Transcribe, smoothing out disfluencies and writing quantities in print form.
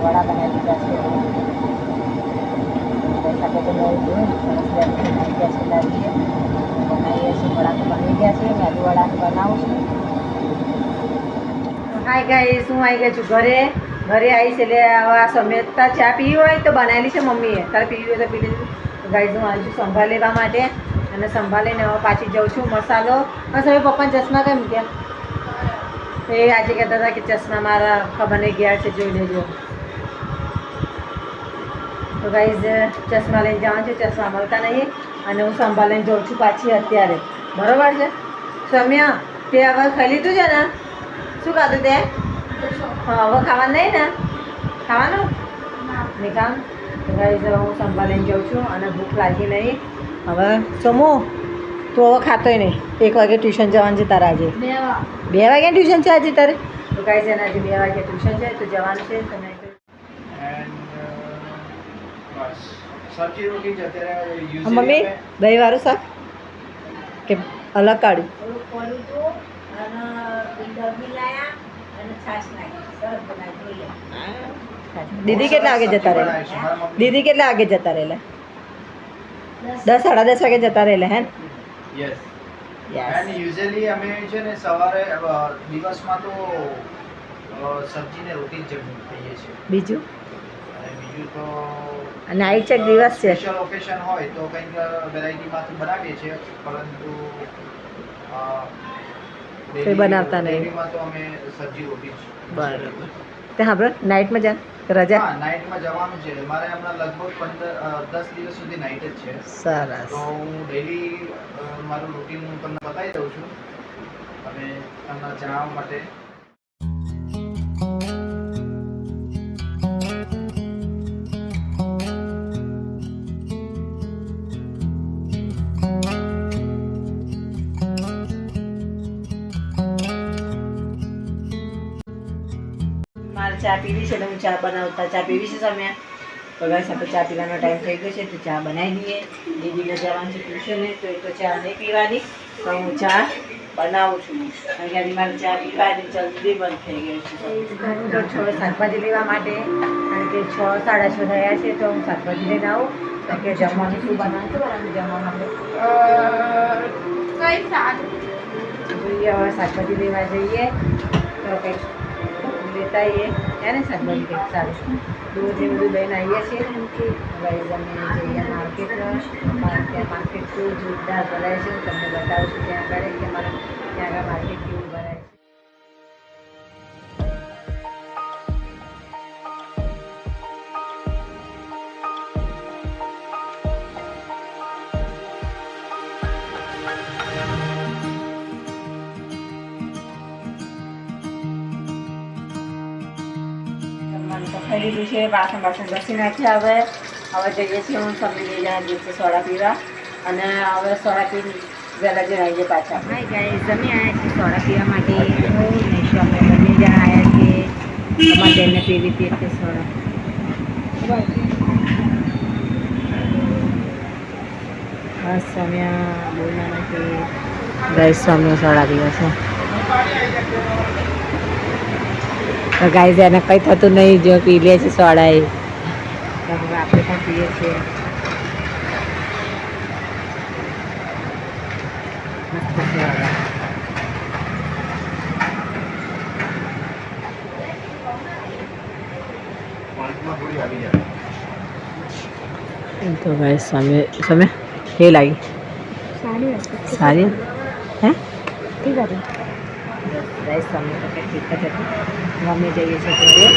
વડા બનાવી દીધા છે સાથે તો સરસ બનાવીએ છીએ વડા તો બની ગયા છે મેદુ વડા બનાવું છું. હાય ગાઈસ, હું આવી ગઈ છું ઘરે આવી છે એટલે આ સમેતતા ચા પીવી હોય તો બનાવેલી છે મમ્મીએ. તારે પીવી હોય તો પી લીધું. ગાઈસ હું આવી છું સંભાળ લેવા માટે અને સંભાળીને હવે પાછી જાઉં છું મસાલો. અને તમે પપ્પાને ચશ્મા કેમ ગયા? એ આજે કહેતા હતા કે ચશ્મા મારા ખબર નહીં ગયા છે, જોઈ લેજો. તો ગાઈઝ ચશ્મા લઈને જવાનું છે, ચશ્મા મળતા નહીં અને હું સંભાળ લઈને જાઉં છું પાછી અત્યારે. બરાબર છે સમ્યા? તે હવે ખાઈ લીધું છે ને? શું ખાધું તે? હા, હવે ખાવાનું નહીં ને? ખાવાનું નહીં કામ? તો ગાઈઝ હું સંભાળ લઈને જાઉં છું અને ભૂખ લાગી નહીં. હવે સમૂહ તું હવે ખાતોય નહીં. 1 વાગે ટ્યુશન જવાનું છે તારે આજે. 2 વાગે ટ્યુશન છે આજે તારે? તો ગાઈઝ એને આજે 2 વાગે ટ્યુશન છે તો જવાનું છે. તમે મમ્મી દહીં વાળું શાક કે અલગ કાઢ્યું? દીદી કેટલા વાગે જતા રહેલા? દીદી કેટલા વાગે જતા રહેલા? 10 સાડા 10 વાગે જતા રહેલા હે? યસ. એન્ડ યુઝ્યુઅલી અમે છે ને સવારે દિવસમાં તો સબ્જી ને રોટી જ ખાઈએ છીએ. બીજું બીજું તો નાઈટ ચેક દિવસ છે. સ્પેશિયલ ઓકેશન હોય તો કંઈક વેરાયટીમાંથી બનાવીએ છીએ, પરંતુ કંઈ બનાવતા નહીં. ડેલીમાં તો અમે સબ્જી રોટી જ. બરાબર. તે હા બ્રો નાઇટમાં જા રજા? હા, નાઇટમાં જવાનું છે મારે. હમણાં લગભગ 10 દિવસ સુધી નાઇટ જ છે. સરસ. તો હું ડેલી મારું રૂટીન હું તમને બતાવી દઉં છું અને તમને જણાવવા માટે. મારે ચા પીવી છે એટલે હું ચા બનાવતા ચા પીવી છે સમય. તો ગાઈસ આપણે ચા પીવાનો ટાઈમ થઈ ગયો છે તો ચા બનાવી દઈએ. દીદીને જવાનું છે ટ્યુશને તો એ તો ચા નહીં પીવાની, તો હું ચા બનાવું છું. કારણ કે આજે મારે ચા પીવાની જલ્દી બંધ થઈ ગઈ છે. તો છોડે શાકભાજી લેવા માટે, કારણ કે 6 સાડા 6 થયા છે તો હું શાકભાજી લઈને આવું. કારણ કે જમવાનું શું બનાવવાનું? જમવાનું આપણે જોઈએ. હવે શાકભાજી લેવા જઈએ તો કંઈક લેતા આવીએ એને શાકભાજી કંઈક સારું દૂધ એ બધું લઈને આવીએ છીએ. ગાઈઝ અમે જઈએ માર્કેટ. ત્યાં માર્કેટ કેવું જોરદાર ભરાય છે, હું તમને બતાવું છું ત્યાં આગળ કે અમારે ત્યાં આગળ માર્કેટ કેવું ભરાય છે. ખાઈ લીધું છે, વાસણ ઘસી નાખ્યા. હવે જઈએ છીએ હું સબ્જી લઈ જવા દિવસે સોડા પીવા અને હવે સોડા પી વહેલા જણ આવીએ પાછા. હાય ગાઈઝ, જમી આવ્યા છીએ સોડા પીવા માટે. હું નહીં અમે બંને જણ આવ્યા છીએ. તમારે બેનને પીવી હતી એટલે સોડા. બસ સમ્યા બોલના નથી. ગાઈઝ સમ્યા સોડા પીવા છે. ગાઈઝ એને કંઈ થતું નહીં જો પી લે છે સોડા. એ આપણે પણ પીએ છીએ. તો ગાઈઝ સમય કેવી લાગી? સારી હે? ઠીક હતી. ગાઈઝ સમય તો કંઈ ઠીક જ હતી. મમ્મી જઈએ છીએ ઘરે.